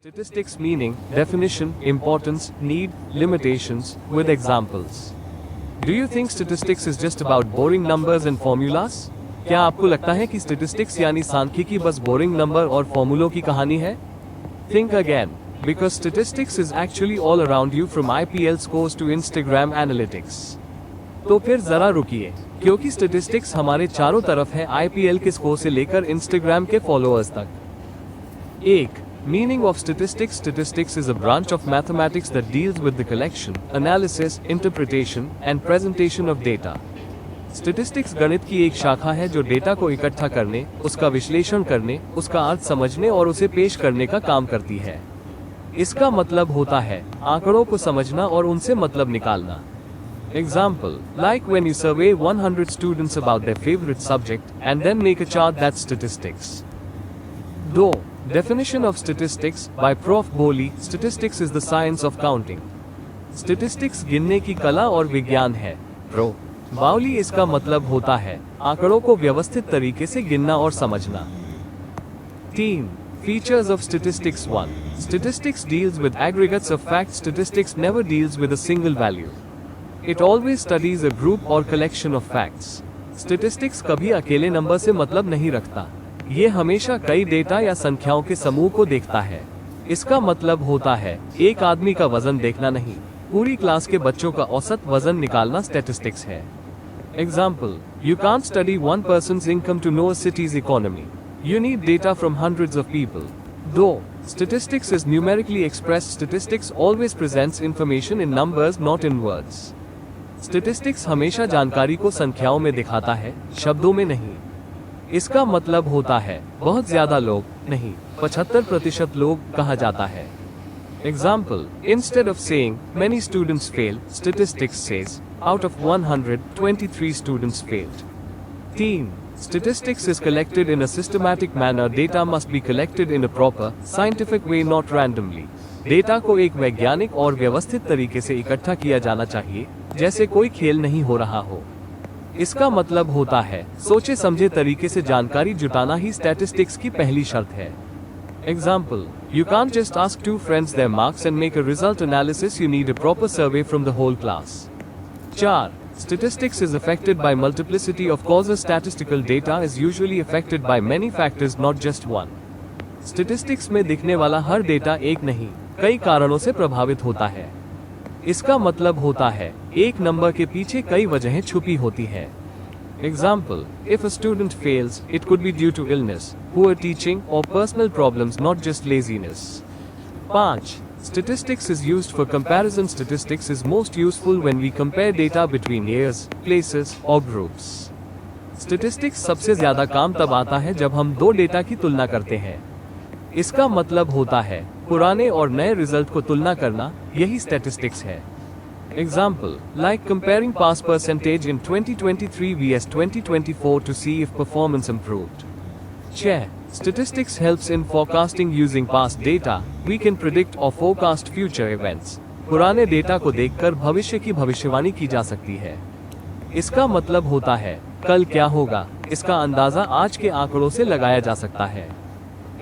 Statistics meaning, definition, importance, need, limitations, with examples. Do you think statistics is just about boring numbers and formulas? क्या आपको लगता है कि statistics यानी सांख्यिकी बस boring number और फॉर्मूलों की कहानी है? Think again, because statistics is actually all around you from IPL scores to Instagram analytics. तो फिर जरा रुकिए, क्योंकि statistics हमारे चारों तरफ है IPL के स्कोर से लेकर Instagram के फॉलोअर्स तक. 1. Meaning of statistics. Statistics is a branch of mathematics that deals with the collection, analysis, interpretation, and presentation of data. Statistics गणित की एक शाखा है जो डेटा को इकट्ठा करने, उसका विश्लेषण करने, उसका अर्थ समझने और उसे पेश करने का काम करती है. इसका मतलब होता है आंकड़ों को समझना और उनसे मतलब निकालना. Example, like when you survey 100 students about their favorite subject and then make a chart that's statistics. 2. Definition of statistics by Prof. Boli. Statistics is the science of counting. Statistics गिनने की कला और विज्ञान है. Pro. बाउली इसका मतलब होता है आंकड़ों को व्यवस्थित तरीके से गिनना और समझना. 3. Features of statistics. 1. Statistics deals with aggregates of facts. Statistics never deals with a single value. It always studies a group or collection of facts. Statistics कभी अकेले नंबर से मतलब नहीं रखता. ये हमेशा कई डेटा या संख्याओं के समूह को देखता है. इसका मतलब होता है एक आदमी का वजन देखना नहीं, पूरी क्लास के बच्चों का औसत वजन निकालना स्टैटिस्टिक्स है. Example, you can't study one person's income to know a city's economy. You need data from hundreds of people. Though statistics is numerically expressed, statistics always presents information in numbers, not in words. Statistics हमेशा जानकारी को संख्याओं में दिखाता है, शब्दों में नहीं. इसका मतलब होता है बहुत ज्यादा लोग नहीं, 75% लोग कहा जाता है. Example, instead of saying many students fail, statistics says out of 100, 23 students failed. 3. Statistics is collected in a systematic manner. Data must be collected in a proper, scientific way, not randomly. Data को एक वैज्ञानिक और व्यवस्थित तरीके से इकट्ठा किया जाना चाहिए, जैसे कोई खेल नहीं हो रहा हो. इसका मतलब होता है सोचे समझे तरीके से जानकारी जुटाना ही स्टैटिस्टिक्स की पहली शर्त है. Example, you can't just ask two friends their marks and make a result analysis. You need a proper survey from the whole class. 4. Statistics is affected by multiplicity of causes. Statistical data is usually affected by many factors, not just one. Statistics में दिखने वाला हर data एक नहीं, कई कारणों से प्रभावित होता है. इसका मतलब होता है एक नंबर के पीछे कई वजहें छुपी होती है. Example, if a student fails, it could be due to illness, poor teaching, or personal problems, not just laziness. 5. Statistics is used for comparison. Statistics is most useful when we compare data between years, places, or groups. Statistics सबसे ज्यादा काम तब आता है जब हम दो data की तुलना करते हैं. इसका मतलब होता है पुराने और नए रिजल्ट को तुलना करना, यही स्टैटिस्टिक्स है. Example, like comparing pass percentage in 2023 vs 2024 to see if performance improved. 6. Statistics helps in forecasting. Using past data, we can predict or forecast future events. पुराने डेटा को देखकर भविष्य की भविष्यवाणी की जा सकती है. इसका मतलब होता है कल क्या होगा, इसका अंदाजा आज के आंकड़ों से लगाया जा सकता है.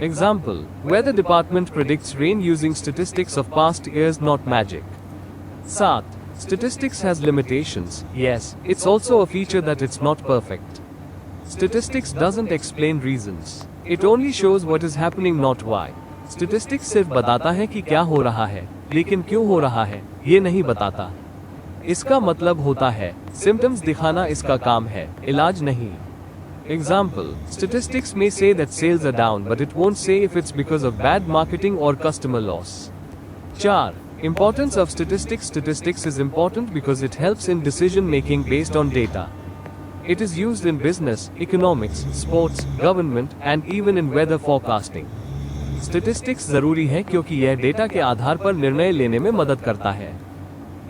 Example, weather department predicts rain using statistics of past years, not magic. 7. Statistics has limitations. Yes, it's also a feature that it's not perfect. Statistics doesn't explain reasons. It only shows what is happening, not why. Statistics सिर्फ बताता है कि क्या हो रहा है, लेकिन क्यों हो रहा है, ये नहीं बताता. इसका मतलब होता है symptoms दिखाना इसका काम है, इलाज नहीं. Example, statistics may say that sales are down, but it won't say if it's because of bad marketing or customer loss. 4. Importance of statistics. Statistics is important because it helps in decision making based on data. It is used in business, economics, sports, government, and even in weather forecasting. Statistics जरूरी है क्योंकि यह data के आधार पर निर्णय लेने में मदद करता है.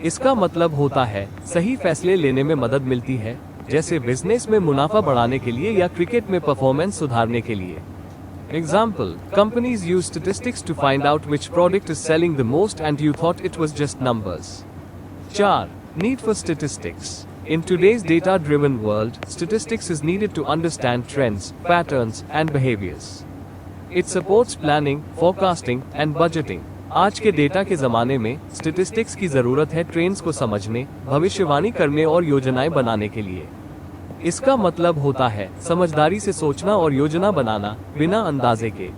इसका मतलब होता है सही फैसले लेने में मदद मिलती है, जैसे बिजनेस में मुनाफा बढ़ाने के लिए या क्रिकेट में परफॉर्मेंस सुधारने के लिए. Example, companies use statistics to find out which product is selling the most and you thought it was just numbers. 4. Need for statistics. In today's data-driven world, statistics is needed to understand trends, patterns, and behaviors. It supports planning, forecasting and budgeting. आज के data के जमाने में statistics की जरूरत है trends को समझने, भविष्यवाणी करने और योजनाएं बनाने के लिए। इसका मतलब होता है समझदारी से सोचना और योजना बनाना बिना अंदाजे के।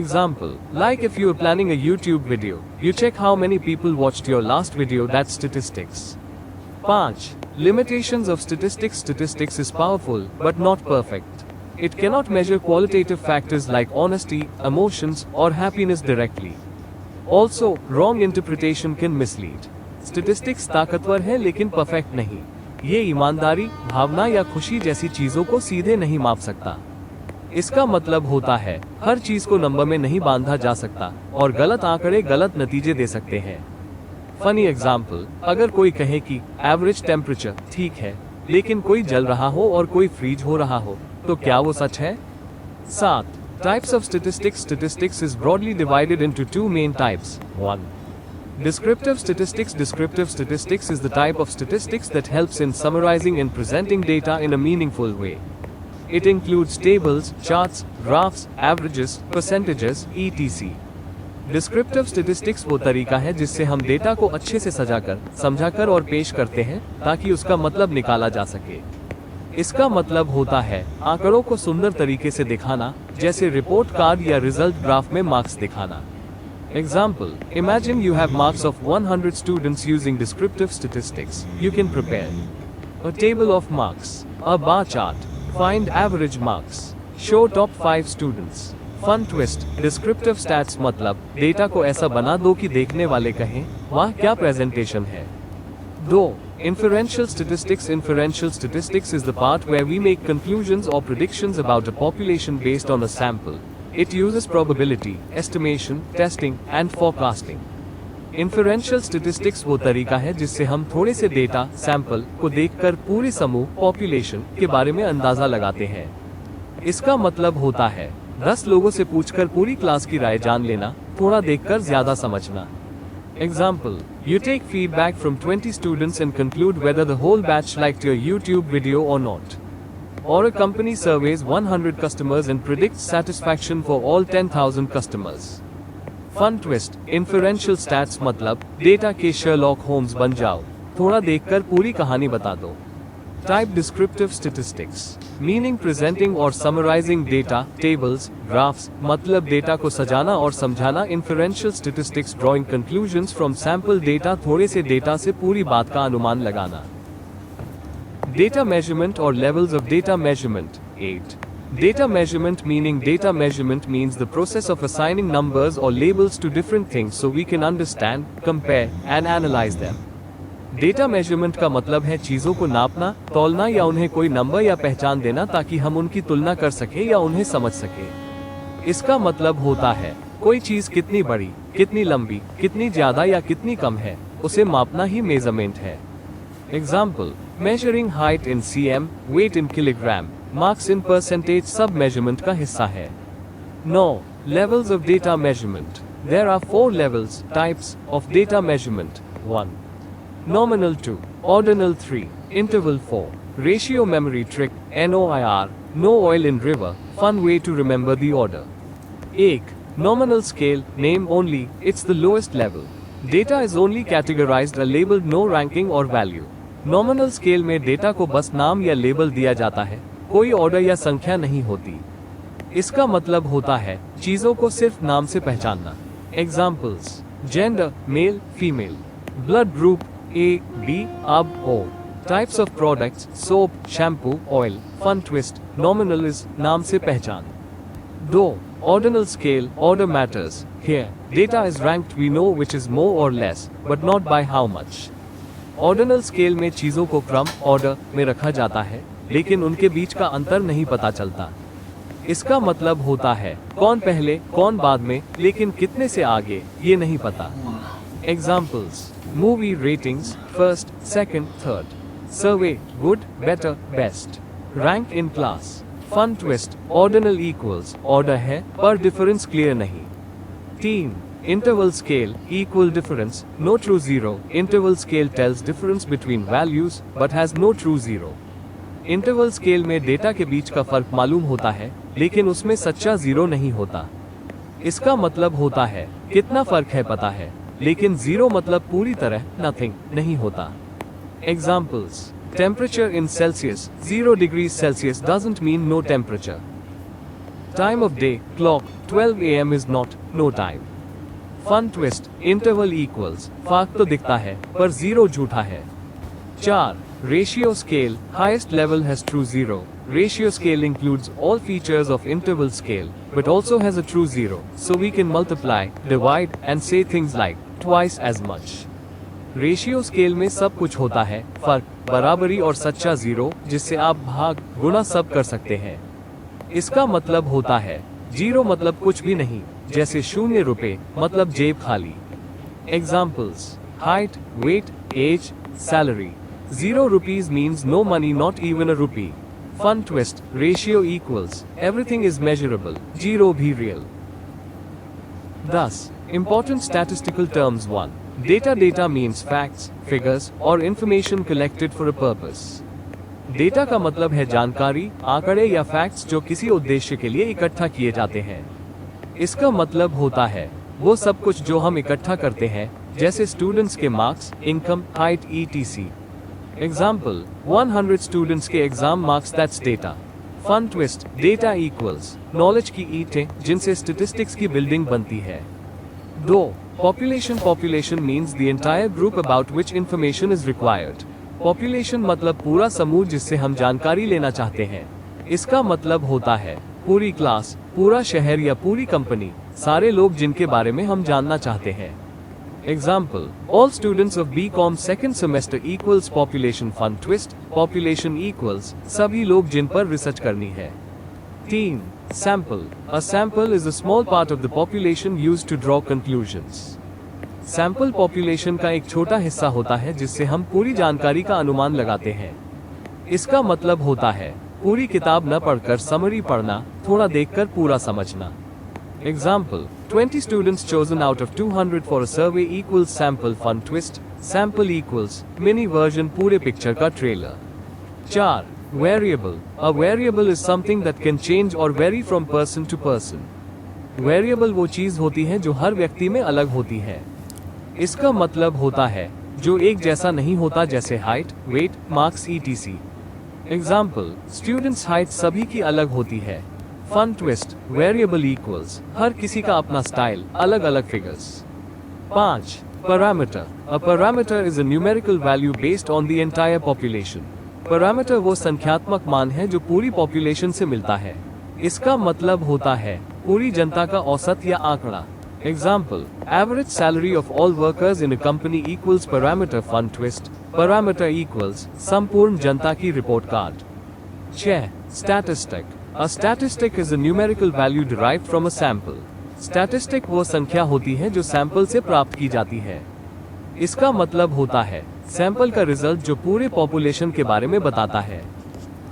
Example, like if you are planning a YouTube video, you check how many people watched your last video. That's statistics. 5. Limitations of statistics. Statistics is powerful, but not perfect. It cannot measure qualitative factors like honesty, emotions, or happiness directly. Also, wrong interpretation can mislead. Statistics ताकतवर है लेकिन perfect नहीं। ये ईमानदारी, भावना या खुशी जैसी चीजों को सीधे नहीं माप सकता। इसका मतलब होता है हर चीज को नंबर में नहीं बांधा जा सकता और गलत आंकड़े गलत नतीजे दे सकते हैं। फनी एग्जाम्पल, अगर कोई कहे कि एवरेज टेम्परेचर ठीक है लेकिन कोई जल रहा हो और कोई फ्रीज हो रहा हो, तो क्या वो सच है? 7. Types of statistics. Statistics is broadly divided into two main types. 1. Descriptive statistics. Descriptive statistics is the type of statistics that helps in summarizing and presenting data in a meaningful way. It includes tables, charts, graphs, averages, percentages, etc. Descriptive statistics वो तरीका है जिससे हम data को अच्छे से सजाकर, समझाकर और पेश करते हैं ताकि उसका मतलब निकाला जा सके। इसका मतलब होता है आंकड़ों को सुंदर तरीके से दिखाना, जैसे रिपोर्ट कार्ड या रिजल्ट ग्राफ में मार्क्स दिखाना। Example, imagine you have marks of 100 students using descriptive statistics. You can prepare a table of marks, a bar chart, find average marks, show top 5 students. Fun twist, descriptive stats मतलब data को ऐसा बना दो कि देखने वाले कहें, वाह क्या प्रेजेंटेशन है। 2. Inferential statistics. Inferential statistics is the part where we make conclusions or predictions about a population based on a sample. It uses probability, estimation, testing, and forecasting. Inferential statistics वो तरीका है जिससे हम थोड़े से डेटा, सैंपल को देखकर पूरे समूह, पॉपुलेशन के बारे में अंदाजा लगाते हैं। इसका मतलब होता है 10 लोगों से पूछकर पूरी क्लास की राय जान लेना, थोड़ा देखकर ज्यादा समझना। Example, you take feedback from 20 students and conclude whether the whole batch liked your YouTube video or not. Or a company surveys 100 customers and predicts satisfaction for all 10,000 customers. Fun twist, inferential stats मतलब data के Sherlock Holmes बन जाओ, थोड़ा देखकर पूरी कहानी बता दो। Type descriptive statistics, meaning presenting or summarizing data, tables, graphs, मतलब डेटा को सजाना और समझाना। Inferential statistics, drawing conclusions from sample data, थोड़े से डेटा से पूरी बात का अनुमान लगाना। Data measurement or levels of data measurement. 8. Data measurement means the process of assigning numbers or labels to different things so we can understand, compare, and analyze them. Data measurement का मतलब है चीजों को नापना, तौलना या उन्हें कोई नंबर या पहचान देना ताकि हम उनकी तुलना कर सके या उन्हें समझ सके। इसका मतलब होता है कोई चीज कितनी बड़ी, कितनी लंबी, कितनी ज्यादा या कितनी कम है, उसे मापना ही मेजरमेंट है। Example, measuring height in cm, weight in kilogram, marks in percentage सब measurement का हिस्सा है। 9. Levels of data measurement. There are 4 levels, types, of data measurement. 1. Nominal. 2. Ordinal. 3. Interval. 4. Ratio memory trick, NOIR, no oil in river, fun way to remember the order. 1. Nominal scale, name only, it's the lowest level. Data is only categorized or labeled, no ranking or value. Nominal scale में data को बस नाम या label दिया जाता है, कोई order या संख्या नहीं होती। इसका मतलब होता है चीजों को सिर्फ नाम से पहचानना। Examples, gender, male, female, blood group, A, B, AB, O, types of products, soap, shampoo, oil. Fun twist, nominal is नाम से पहचान। 2. Ordinal scale, order matters. Here, data is ranked, we know which is more or less, but not by how much. Ordinal scale में चीजों को क्रम, order में रखा जाता है, लेकिन उनके बीच का अंतर नहीं पता चलता। इसका मतलब होता है कौन पहले, कौन बाद में, लेकिन कितने से आगे, ये नहीं पता। Examples, movie ratings, first, second, third, survey, good, better, best, rank in class. Fun twist, ordinal equals, order है पर डिफरेंस क्लियर नहीं। 3. Interval scale, equal difference, no true zero. Interval scale tells difference between values, but has no true zero. Interval scale में data के बीच का फर्क मालूम होता है, लेकिन उसमें सच्चा जीरो नहीं होता। इसका मतलब होता है कितना फर्क है पता है, लेकिन 0 मतलब पूरी तरह नथिंग नहीं होता। Examples: temperature in Celsius 0 degree Celsius doesn't mean no temperature. Time of day, clock, 12 AM is not no time. Fun twist, interval equals, फाक तो दिखता है पर 0 झूठा है। 4. Ratio scale, highest level has true 0. Ratio scale includes all features of interval scale, but also has a true 0, so we can multiply, divide, and say things like twice as much. Ratio scale में सब कुछ होता है, फर्क, बराबरी और सच्चा 0, जिससे आप भाग, गुणा सब कर सकते हैं। इसका मतलब होता है 0 मतलब कुछ भी नहीं, जैसे 0 रुपए मतलब जेब खाली। Examples: height, weight, age, salary. 0 rupees means no money, not even a rupee. Fun twist, ratio equals, everything is measurable, 0 भी real। 10. Important statistical terms 1. Data means facts, figures, or information collected for a purpose. Data का मतलब है जानकारी, आंकड़े या facts जो किसी उद्देश्य के लिए इकट्ठा किए जाते हैं। इसका मतलब होता है वो सब कुछ जो हम इकट्ठा करते हैं, जैसे स्टूडेंट्स के marks, income, height, etc. Example: 100 students के exam marks, that's data. Fun twist, data equals knowledge की ईंटें जिनसे स्टेटिस्टिक्स की बिल्डिंग बनती है। 2. Population means the entire group about which information is required. Population मतलब पूरा समूह जिससे हम जानकारी लेना चाहते हैं। इसका मतलब होता है पूरी क्लास, पूरा शहर या पूरी कंपनी, सारे लोग जिनके बारे में हम जानना चाहते हैं। Example: all students of BCom second semester equals population. Fun twist, population equals सभी लोग जिन पर रिसर्च करनी है। 3. Sample. A sample is a small part of the population used to draw conclusions. Sample population का एक छोटा हिस्सा होता है जिससे हम पूरी जानकारी का अनुमान लगाते हैं। इसका मतलब होता है पूरी किताब न पढ़कर समरी पढ़ना, थोड़ा देखकर पूरा समझना। Example: 20 students chosen out of 200 for a survey equals sample. Fun twist, sample equals mini version पूरे पिक्चर का trailer. 4. Variable. A variable is something that can change or vary from person to person. Variable वो चीज होती है जो हर व्यक्ति में अलग होती है। इसका मतलब होता है जो एक जैसा नहीं होता, जैसे height, weight, marks, etc. Example: students height सभी की अलग होती है। फन ट्विस्ट, वेरिएबल इक्वल्स हर किसी का अपना स्टाइल, अलग अलग figures. 5. Parameter. A parameter is a numerical value based on the entire population. Parameter वो संख्यात्मक मान है जो पूरी पॉपुलेशन से मिलता है। इसका मतलब होता है पूरी जनता का औसत या आंकड़ा। Example: average salary of all workers in a company equals parameter. Fun twist, parameter equals संपूर्ण जनता की report card. 6. Statistic. A statistic is a numerical value derived from a sample. Statistic वो संख्या होती है जो सैंपल से प्राप्त की जाती है। इसका मतलब होता है सैंपल का रिजल्ट जो पूरे पॉपुलेशन के बारे में बताता है।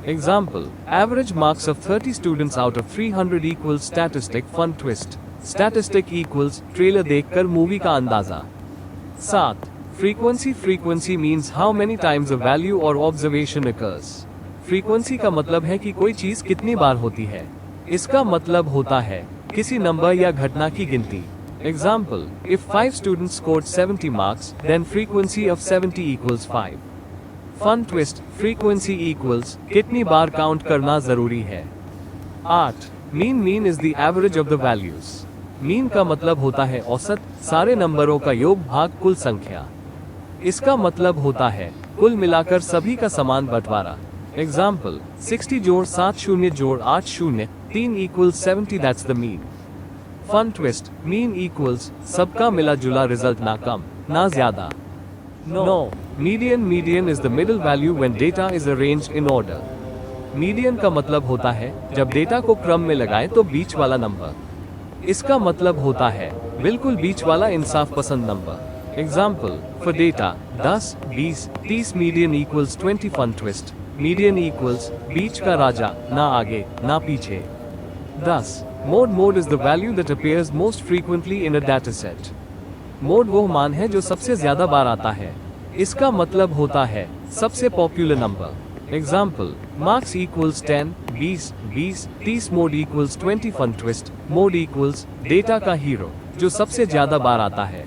Example: average marks of 30 students out of 300 equals statistic. Fun twist, statistic equals trailer देखकर मूवी का अंदाजा। 7. Frequency. Frequency means how many times a value और ऑब्जर्वेशन अकर्स। फ्रीक्वेंसी का मतलब है कि कोई चीज कितनी बार होती है। इसका मतलब होता है किसी नंबर या घटना की गिनती। Example: if 5 students scored 70 marks, then frequency of 70 equals 5। Fun twist, frequency equals कितनी बार काउंट करना जरूरी है। 8. Mean is the average of the values. Mean का मतलब होता है औसत, सारे नंबरों का योग भाग कुल संख्या। इसका मतलब होता है कुल मिलाकर सभी का समान बंटवारा। एग्जाम्पल: 60 जोड़ 7 शून्य जोड़ 8 शून्य 3 equals 70, that's the mean. Fun twist, mean equals सबका मिला जुला रिजल्ट, ना कम ना ज्यादा। 9. Median is the middle value when data is arranged in order. Median का मतलब होता है जब डेटा को क्रम में लगाए तो बीच वाला नंबर। इसका मतलब होता है बिल्कुल बीच वाला इंसाफ पसंद number. Example: for data 10, 20, 30 median equals 20। Fun twist, median equals बीच का राजा, ना आगे ना पीछे। 10. Mode is the value that appears most frequently in a data set. Mode वो मान है जो सबसे ज्यादा बार आता है। इसका मतलब होता है सबसे popular number. Example, marks equals 10, 20, 20, 30 mode equals 20 fun twist, mode equals data का हीरो जो सबसे ज्यादा बार आता है।